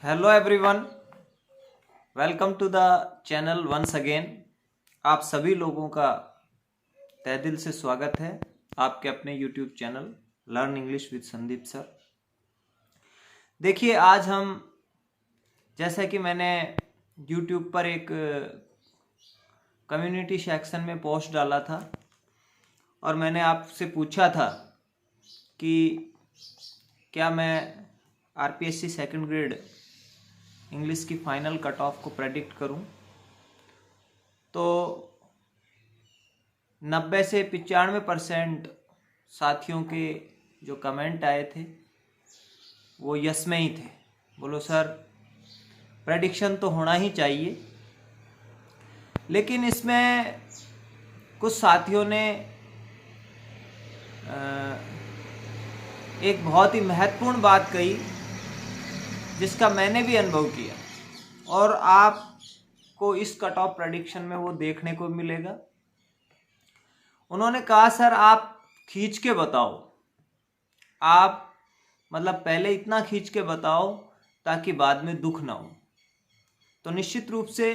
Hello everyone, welcome to the channel once again. आप सभी लोगों का तहे दिल से स्वागत है आपके अपने YouTube channel learn English with Sandeep sir. देखिए, आज हम, जैसा कि मैंने यूट्यूब पर एक कम्युनिटी सेक्शन में पोस्ट डाला था और मैंने आपसे पूछा था कि क्या मैं आरपीएससी सेकंड ग्रेड इंग्लिश की फाइनल कट ऑफ को प्रेडिक्ट करूं। तो 90 से 95% साथियों के जो कमेंट आए थे वो यस में ही थे। बोलो सर, प्रेडिक्शन तो होना ही चाहिए, लेकिन इसमें कुछ साथियों ने एक बहुत ही महत्वपूर्ण बात कही जिसका मैंने भी अनुभव किया और आपको इस कट ऑफ प्रेडिक्शन में वो देखने को मिलेगा। उन्होंने कहा, सर आप खींच के बताओ, आप मतलब पहले इतना खींच के बताओ ताकि बाद में दुख ना हो। तो निश्चित रूप से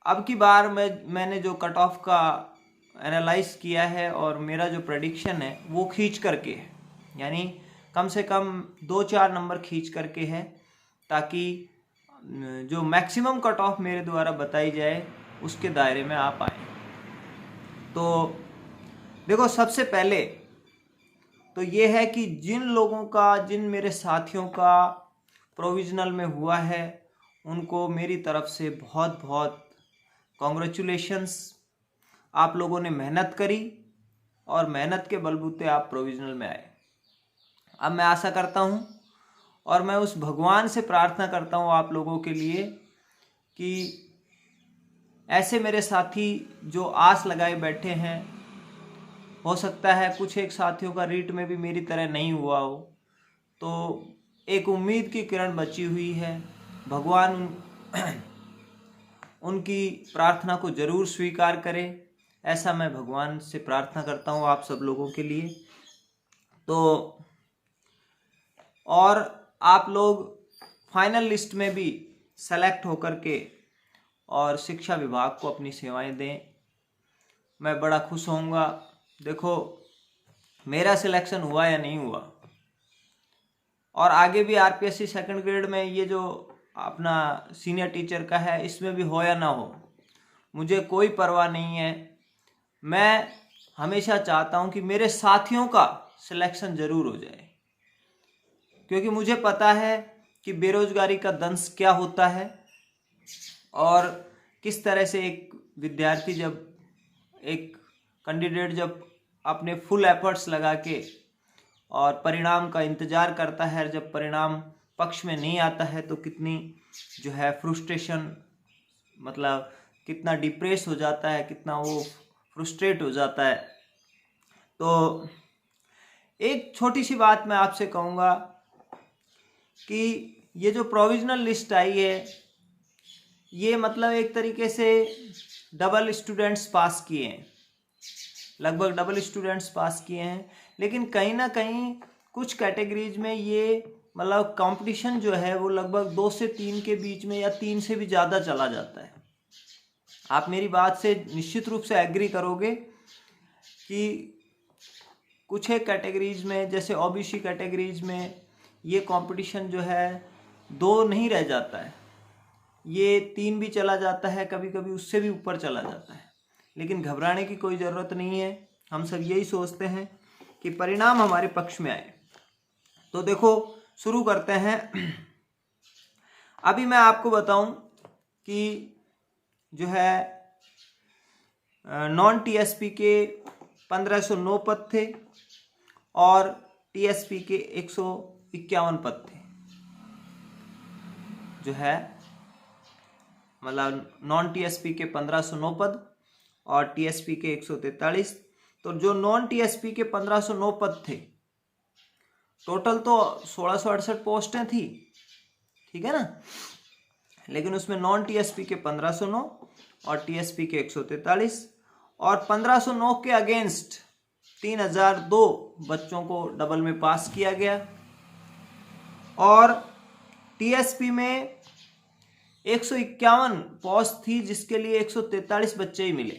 अब की बार मैंने जो कट ऑफ का एनालाइज किया है और मेरा जो प्रेडिक्शन है वो खींच करके है, यानी कम से कम 2-4 नंबर खींच करके है, ताकि जो मैक्सिमम कट ऑफ मेरे द्वारा बताई जाए उसके दायरे में आप आए। तो देखो, सबसे पहले तो ये है कि जिन मेरे साथियों का प्रोविजनल में हुआ है उनको मेरी तरफ से बहुत बहुत कॉन्ग्रेचुलेशंस। आप लोगों ने मेहनत करी और मेहनत के बलबूते आप प्रोविजनल में आए। अब मैं आशा करता हूँ और मैं उस भगवान से प्रार्थना करता हूँ आप लोगों के लिए कि ऐसे मेरे साथी जो आस लगाए बैठे हैं, हो सकता है कुछ एक साथियों का रीट में भी मेरी तरह नहीं हुआ हो, तो एक उम्मीद की किरण बची हुई है। भगवान उनकी प्रार्थना को जरूर स्वीकार करे, ऐसा मैं भगवान से प्रार्थना करता हूँ आप सब लोगों के लिए। तो और आप लोग फाइनल लिस्ट में भी सेलेक्ट होकर के और शिक्षा विभाग को अपनी सेवाएं दें, मैं बड़ा खुश होऊंगा। देखो, मेरा सिलेक्शन हुआ या नहीं हुआ और आगे भी आरपीएससी सेकंड ग्रेड में ये जो अपना सीनियर टीचर का है इसमें भी हो या ना हो, मुझे कोई परवाह नहीं है। मैं हमेशा चाहता हूं कि मेरे साथियों का सिलेक्शन जरूर हो जाए, क्योंकि मुझे पता है कि बेरोजगारी का दंश क्या होता है और किस तरह से एक विद्यार्थी एक कैंडिडेट जब अपने फुल एफर्ट्स लगा के और परिणाम का इंतजार करता है, जब परिणाम पक्ष में नहीं आता है तो कितनी जो है फ्रस्ट्रेशन, मतलब कितना डिप्रेस हो जाता है, कितना वो फ्रस्ट्रेट हो जाता है। तो एक छोटी सी बात मैं आपसे कहूँगा कि ये जो प्रोविजनल लिस्ट आई है ये मतलब एक तरीके से डबल स्टूडेंट्स पास किए हैं, लगभग डबल स्टूडेंट्स पास किए हैं, लेकिन कहीं ना कहीं कुछ कैटेगरीज में ये मतलब कंपटीशन जो है वो लगभग 2 से 3 के बीच में या 3 से भी ज़्यादा चला जाता है। आप मेरी बात से निश्चित रूप से एग्री करोगे कि कुछ एक कैटेगरीज में, जैसे ओबीसी कैटेगरीज में, ये कंपटीशन जो है 2 नहीं रह जाता है, ये 3 भी चला जाता है, कभी कभी उससे भी ऊपर चला जाता है। लेकिन घबराने की कोई ज़रूरत नहीं है, हम सब यही सोचते हैं कि परिणाम हमारे पक्ष में आए। तो देखो, शुरू करते हैं। अभी मैं आपको बताऊं कि जो है नॉन टीएसपी के 1509 पद थे और टीएसपी के 151 पद थे। जो है मतलब नॉन टीएसपी के 1509 पद और टीएसपी के 143। तो जो नॉन टीएसपी के 1509 पद थे, टोटल तो 1668 पोस्टें थी, ठीक है ना, लेकिन उसमें नॉन टीएसपी के 1509 और टीएसपी के 143 और 1509 के अगेंस्ट 3002 बच्चों को डबल में पास किया गया। और टीएसपी में 151 पोस्ट थी जिसके लिए 143 बच्चे ही मिले।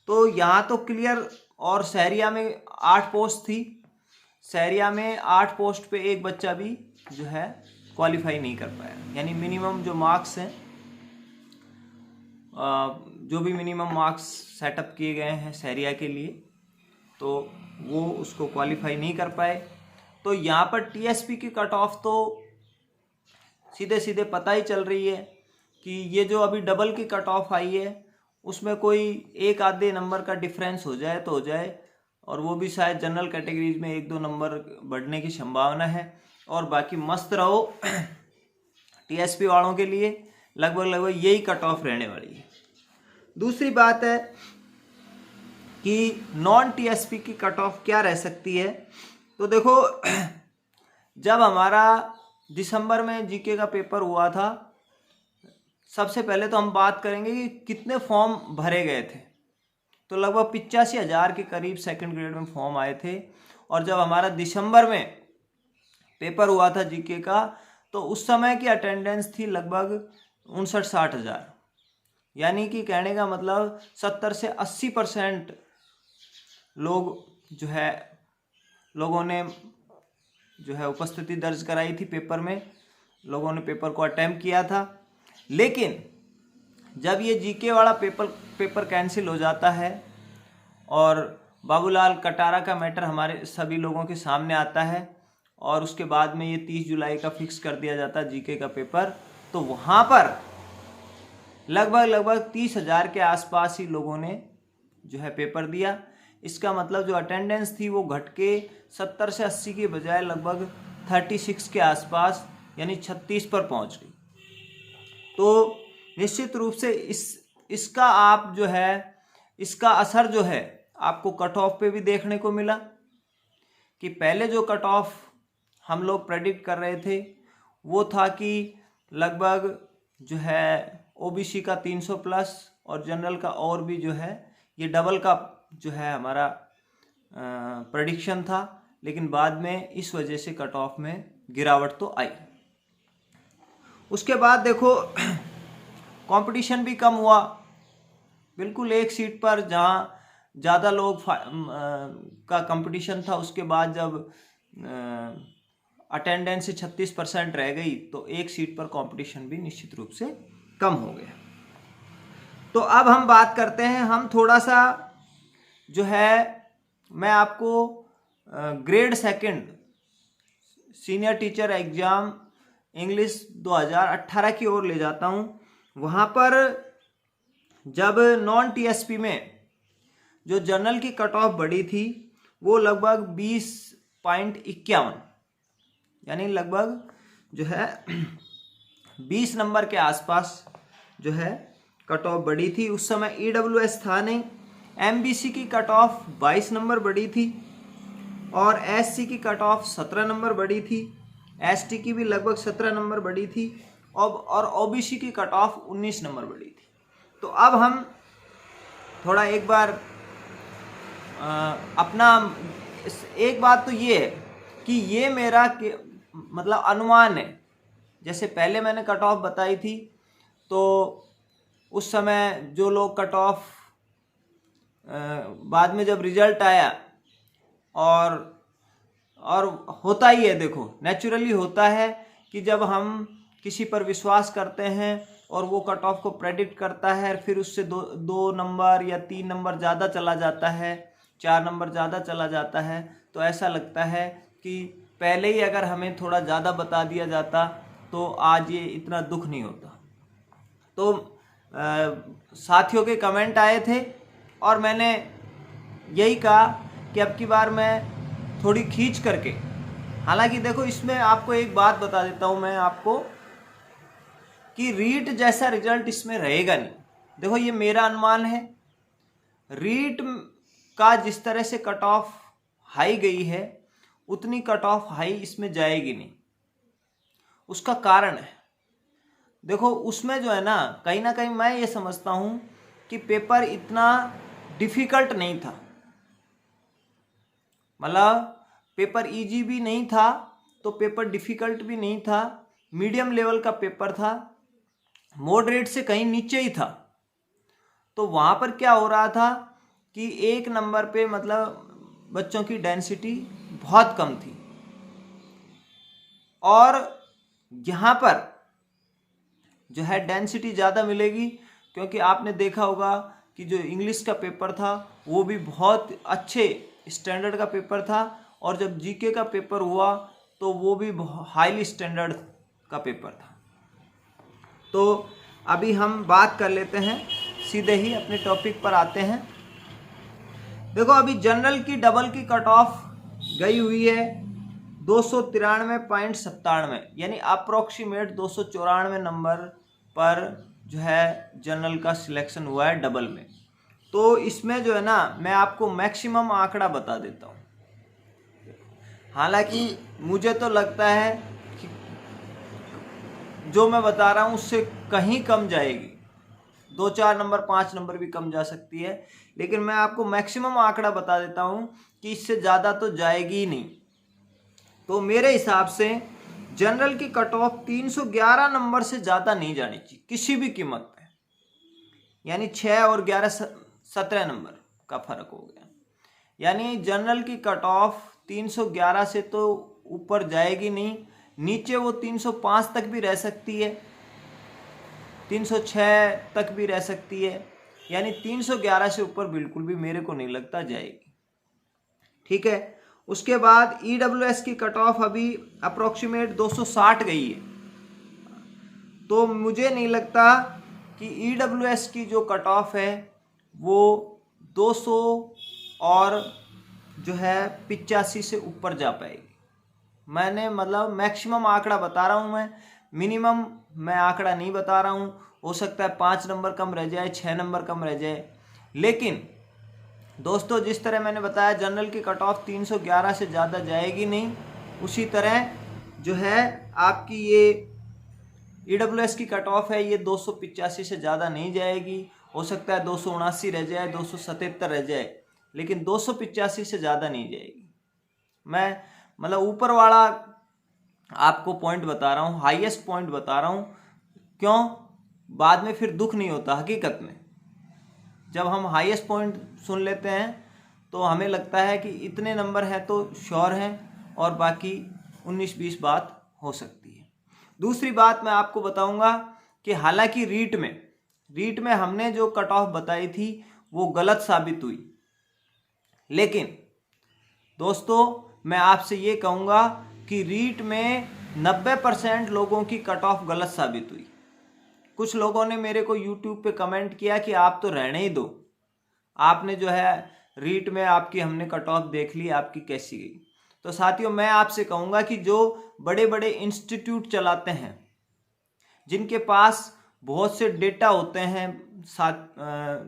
तो यहाँ तो क्लियर। और शहरिया में 8 पोस्ट थी, शहरिया में 8 पोस्ट पे एक बच्चा भी जो है क्वालिफाई नहीं कर पाया। यानी मिनिमम जो मार्क्स हैं, जो भी मिनिमम मार्क्स सेटअप किए गए हैं शहरिया के लिए, तो वो उसको क्वालिफाई नहीं कर पाए। तो यहाँ पर टीएसपी की कट ऑफ तो सीधे सीधे पता ही चल रही है कि ये जो अभी डबल की कट ऑफ आई है उसमें कोई एक आधे नंबर का डिफरेंस हो जाए तो हो जाए, और वो भी शायद जनरल कैटेगरीज में 1-2 नंबर बढ़ने की संभावना है। और बाकी मस्त रहो। टीएसपी वालों के लिए लगभग यही कट ऑफ रहने वाली है। दूसरी बात है कि नॉन टीएसपी की कट ऑफ क्या रह सकती है। तो देखो, जब हमारा दिसंबर में जीके का पेपर हुआ था, सबसे पहले तो हम बात करेंगे कि कितने फॉर्म भरे गए थे। तो लगभग 85,000 के करीब सेकंड ग्रेड में फॉर्म आए थे। और जब हमारा दिसंबर में पेपर हुआ था जीके का, तो उस समय की अटेंडेंस थी लगभग 59-60 हज़ार। यानी कि कहने का मतलब 70 से 80% लोग जो है लोगों ने जो है उपस्थिति दर्ज कराई थी पेपर में, लोगों ने पेपर को अटेम्प्ट किया था। लेकिन जब ये जीके वाला पेपर कैंसिल हो जाता है और बाबूलाल कटारा का मैटर हमारे सभी लोगों के सामने आता है, और उसके बाद में ये 30 जुलाई का फिक्स कर दिया जाता है जीके का पेपर, तो वहाँ पर लगभग 30,000 के आसपास ही लोगों ने जो है पेपर दिया। इसका मतलब जो अटेंडेंस थी वो घट के 70 से 80 के बजाय लगभग 36 के आसपास, यानी 36 पर पहुंच गई। तो निश्चित रूप से इसका आप जो है इसका असर जो है आपको कट ऑफ पे भी देखने को मिला कि पहले जो कट ऑफ हम लोग प्रेडिक्ट कर रहे थे वो था कि लगभग जो है ओबीसी का 300 प्लस और जनरल का और भी जो है ये डबल का जो है हमारा प्रेडिक्शन था। लेकिन बाद में इस वजह से कट ऑफ में गिरावट तो आई। उसके बाद देखो कंपटीशन भी कम हुआ। बिल्कुल एक सीट पर जहाँ ज़्यादा लोग का कंपटीशन था, उसके बाद जब अटेंडेंस से 36% रह गई तो एक सीट पर कंपटीशन भी निश्चित रूप से कम हो गया। तो अब हम बात करते हैं, हम थोड़ा सा जो है मैं आपको grade second senior teacher exam English 2018 की ओर ले जाता हूँ। वहाँ पर जब नॉन टीएसपी में जो जनरल की कट ऑफ बढ़ी थी वो लगभग 20.51, यानी लगभग जो है 20 नंबर के आसपास जो है कट ऑफ बढ़ी थी। उस समय ईडब्ल्यूएस था नहीं। एमबीसी की कट ऑफ 22 नंबर बढ़ी थी और एससी की कट ऑफ 17 नंबर बढ़ी थी। एसटी की भी लगभग 17 नंबर बढ़ी थी और ओबीसी की कट ऑफ 19 नंबर बढ़ी थी। तो अब हम थोड़ा एक बार अपना एक बात तो ये है कि ये मेरा मतलब अनुमान है। जैसे पहले मैंने कट ऑफ बताई थी तो उस समय जो लोग कट ऑफ बाद में जब रिजल्ट आया और होता ही है, देखो नेचुरली होता है कि जब हम किसी पर विश्वास करते हैं और वो कट ऑफ को प्रेडिक्ट करता है, फिर उससे दो नंबर या 3 नंबर ज़्यादा चला जाता है, 4 नंबर ज़्यादा चला जाता है, तो ऐसा लगता है कि पहले ही अगर हमें थोड़ा ज़्यादा बता दिया जाता तो आज ये इतना दुख नहीं होता। तो साथियों के कमेंट आए थे और मैंने यही कहा कि अब की बार मैं थोड़ी खींच करके, हालांकि देखो इसमें आपको एक बात बता देता हूँ मैं आपको कि रीट जैसा रिजल्ट इसमें रहेगा नहीं। देखो ये मेरा अनुमान है, रीट का जिस तरह से कट ऑफ हाई गई है उतनी कट ऑफ हाई इसमें जाएगी नहीं। उसका कारण है, देखो उसमें जो है ना कहीं मैं ये समझता हूँ कि पेपर इतना डिफिकल्ट नहीं था, मतलब पेपर इजी भी नहीं था तो पेपर डिफ़िकल्ट भी नहीं था, मीडियम लेवल का पेपर था, मॉडरेट से कहीं नीचे ही था। तो वहाँ पर क्या हो रहा था कि एक नंबर पे मतलब बच्चों की डेंसिटी बहुत कम थी, और यहाँ पर जो है डेंसिटी ज़्यादा मिलेगी, क्योंकि आपने देखा होगा कि जो इंग्लिश का पेपर था वो भी बहुत अच्छे स्टैंडर्ड का पेपर था, और जब जीके का पेपर हुआ तो वो भी हाईली स्टैंडर्ड का पेपर था। तो अभी हम बात कर लेते हैं, सीधे ही अपने टॉपिक पर आते हैं। देखो अभी जनरल की डबल की कट ऑफ गई हुई है 293.97, यानी अप्रोक्सीमेट 294 नंबर पर जो है जनरल का सिलेक्शन हुआ है डबल में। तो इसमें जो है ना, मैं आपको मैक्सिमम आंकड़ा बता देता हूँ। हालांकि मुझे तो लगता है कि जो मैं बता रहा हूँ उससे कहीं कम जाएगी, 2-4 नंबर 5 नंबर भी कम जा सकती है, लेकिन मैं आपको मैक्सिमम आंकड़ा बता देता हूँ कि इससे ज़्यादा तो जाएगी ही नहीं। तो मेरे हिसाब से जनरल की कट ऑफ 311 नंबर से ज़्यादा नहीं जानी चाहिए किसी भी कीमत पे, यानी 6 और 11 17 नंबर का फर्क हो गया। यानी जनरल की कट ऑफ 311 से तो ऊपर जाएगी नहीं, नीचे वो 305 तक भी रह सकती है, 306 तक भी रह सकती है, यानी 311 से ऊपर बिल्कुल भी मेरे को नहीं लगता जाएगी। ठीक है, उसके बाद EWS की कट ऑफ अभी अप्रोक्सीमेट 260 गई है, तो मुझे नहीं लगता कि EWS की जो कट ऑफ है वो 200 और जो है 85 से ऊपर जा पाएगी। मैंने मतलब मैक्सिमम आंकड़ा बता रहा हूँ मैं, मिनिमम मैं आंकड़ा नहीं बता रहा हूँ। हो सकता है 5 नंबर कम रह जाए, 6 नंबर कम रह जाए, लेकिन दोस्तों जिस तरह मैंने बताया जनरल की कट ऑफ 311 से ज़्यादा जाएगी नहीं, उसी तरह जो है आपकी ये EWS की कट ऑफ है ये 285 से ज़्यादा नहीं जाएगी। हो सकता है 279 रह जाए, 277 रह जाए, लेकिन 285 से ज़्यादा नहीं जाएगी। मैं मतलब ऊपर वाला आपको पॉइंट बता रहा हूँ, हाईएस्ट पॉइंट बता रहा हूँ, क्यों बाद में फिर दुख नहीं होता। हकीकत में जब हम हाईएस्ट पॉइंट सुन लेते हैं तो हमें लगता है कि इतने नंबर हैं तो श्योर हैं, और बाकी 19-20 बात हो सकती है। दूसरी बात मैं आपको बताऊंगा कि हालांकि रीट में हमने जो कट ऑफ बताई थी वो गलत साबित हुई, लेकिन दोस्तों मैं आपसे ये कहूँगा कि रीट में 90% लोगों की कट ऑफ गलत साबित हुई। कुछ लोगों ने मेरे को YouTube पे कमेंट किया कि आप तो रहने ही दो, आपने जो है रीट में आपकी हमने कट ऑफ देख ली, आपकी कैसी गई। तो साथियों मैं आपसे कहूँगा कि जो बड़े बड़े इंस्टीट्यूट चलाते हैं, जिनके पास बहुत से डेटा होते हैं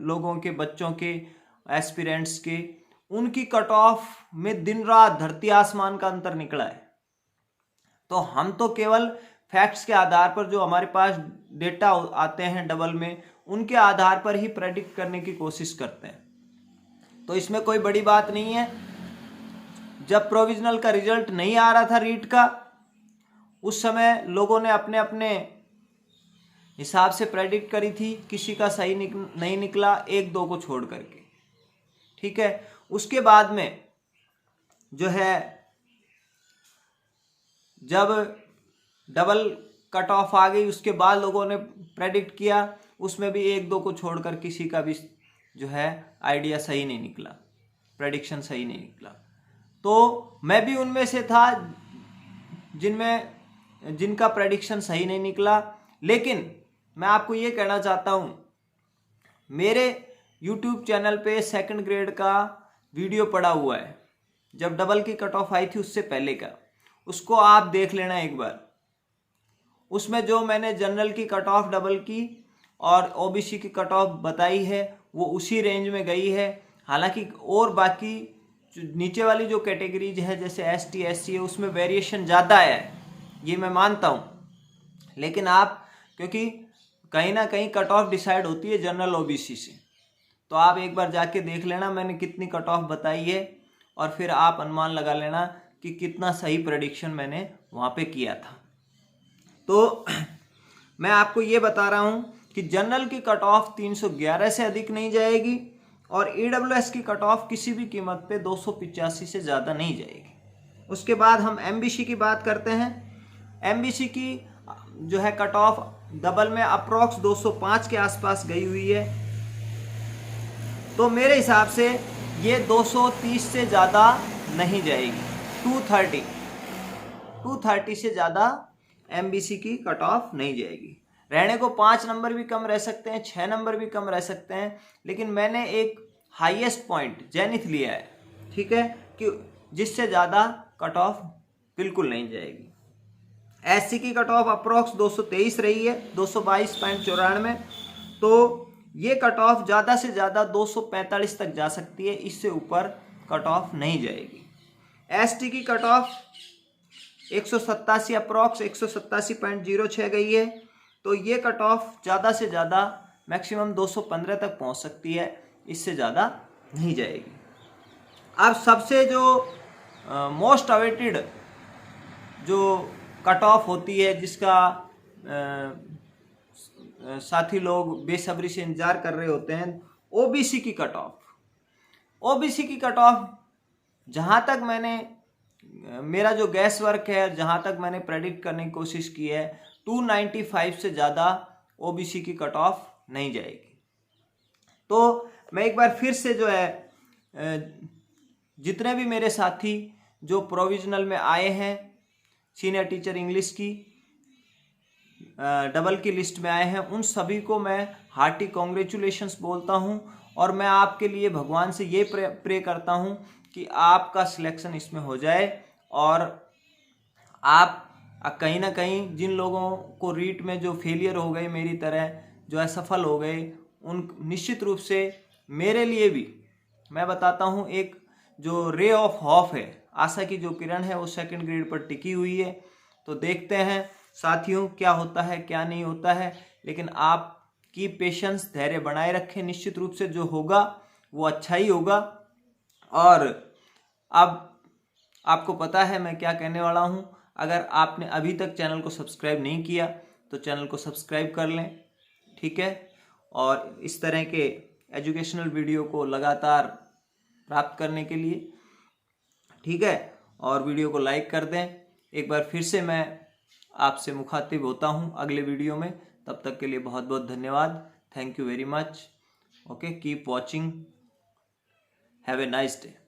लोगों के, बच्चों के, एस्पिरेंट्स के, उनकी कट ऑफ में दिन रात धरती आसमान का अंतर निकला है। तो हम तो केवल फैक्ट्स के आधार पर जो हमारे पास डेटा आते हैं डबल में, उनके आधार पर ही प्रेडिक्ट करने की कोशिश करते हैं। तो इसमें कोई बड़ी बात नहीं है। जब प्रोविजनल का रिजल्ट नहीं आ रहा था रीट का, उस समय लोगों ने अपने अपने हिसाब से प्रेडिक्ट करी थी, किसी का सही नहीं निकला, 1-2 को छोड़ करके। ठीक है, उसके बाद में जो है जब डबल कट ऑफ आ गई, उसके बाद लोगों ने प्रेडिक्ट किया, उसमें भी 1-2 को छोड़कर किसी का भी जो है आइडिया सही नहीं निकला, प्रेडिक्शन सही नहीं निकला। तो मैं भी उनमें से था जिनका प्रेडिक्शन सही नहीं निकला। लेकिन मैं आपको ये कहना चाहता हूँ, मेरे YouTube चैनल पे 2nd ग्रेड का वीडियो पड़ा हुआ है, जब डबल की कट ऑफ आई थी उससे पहले का, उसको आप देख लेना एक बार। उसमें जो मैंने जनरल की कट ऑफ डबल की और OBC की कट ऑफ बताई है वो उसी रेंज में गई है। हालांकि और बाकी नीचे वाली जो कैटेगरीज है जैसे ST SC है, उसमें वेरिएशन ज़्यादा है, ये मैं मानता हूँ। लेकिन आप क्योंकि कहीं ना कहीं कट ऑफ डिसाइड होती है जनरल OBC से, तो आप एक बार जाके देख लेना मैंने कितनी कट ऑफ बताई है, और फिर आप अनुमान लगा लेना कि कितना सही प्रेडिक्शन मैंने वहाँ पे किया था। तो मैं आपको ये बता रहा हूँ कि जनरल की कट ऑफ 311 से अधिक नहीं जाएगी और EWS की कट ऑफ किसी भी कीमत पे 285 से ज़्यादा नहीं जाएगी। उसके बाद हम MBC की बात करते हैं। MBC की जो है कट ऑफ डबल में अप्रॉक्स 205 के आसपास गई हुई है। तो मेरे हिसाब से ये 230 से ज़्यादा नहीं जाएगी। 230 से ज़्यादा MBC की कट ऑफ नहीं जाएगी। रहने को 5 नंबर भी कम रह सकते हैं, 6 नंबर भी कम रह सकते हैं, लेकिन मैंने एक हाईएस्ट पॉइंट जेनिथ लिया है, ठीक है, कि जिससे ज़्यादा कट ऑफ बिल्कुल नहीं जाएगी। SC की कट ऑफ अप्रॉक्स 223 रही है, 222.94। तो ये कट ऑफ ज़्यादा से ज़्यादा 245 तक जा सकती है, इससे ऊपर कट ऑफ नहीं जाएगी। ST की कट ऑफ 187 अप्रॉक्स 187.06 गई है। तो ये कट ऑफ ज़्यादा से ज़्यादा मैक्सिमम 215 तक पहुंच सकती है, इससे ज़्यादा नहीं जाएगी। अब सबसे जो मोस्ट अवेटेड जो कट ऑफ होती है, जिसका साथी लोग बेसब्री से इंतजार कर रहे होते हैं, OBC की कट ऑफ। OBC की कट ऑफ जहाँ तक मैंने मेरा जो गैस वर्क है, जहाँ तक मैंने प्रेडिक्ट करने की कोशिश की है, 295 से ज़्यादा OBC की कट ऑफ नहीं जाएगी। तो मैं एक बार फिर से जो है जितने भी मेरे साथी जो प्रोविजनल में आए हैं, सीनियर टीचर इंग्लिश की डबल की लिस्ट में आए हैं, उन सभी को मैं हार्टी कॉन्ग्रेचुलेशंस बोलता हूं और मैं आपके लिए भगवान से ये प्रे करता हूं कि आपका सिलेक्शन इसमें हो जाए और आप कहीं ना कहीं जिन लोगों को रीट में जो फेलियर हो गए मेरी तरह, जो असफल हो गए, उन निश्चित रूप से मेरे लिए भी मैं बताता हूं एक जो रे ऑफ होप है, आशा की जो किरण है, वो सेकंड ग्रेड पर टिकी हुई है। तो देखते हैं साथियों क्या होता है क्या नहीं होता है, लेकिन आप की पेशेंस, धैर्य बनाए रखें, निश्चित रूप से जो होगा वो अच्छा ही होगा। और अब आपको पता है मैं क्या कहने वाला हूं। अगर आपने अभी तक चैनल को सब्सक्राइब नहीं किया तो चैनल को सब्सक्राइब कर लें, ठीक है, और इस तरह के एजुकेशनल वीडियो को लगातार प्राप्त करने के लिए, ठीक है, और वीडियो को लाइक कर दें। एक बार फिर से मैं आपसे मुखातिब होता हूं अगले वीडियो में, तब तक के लिए बहुत बहुत धन्यवाद। Thank you very much. Okay, keep watching, have a nice day.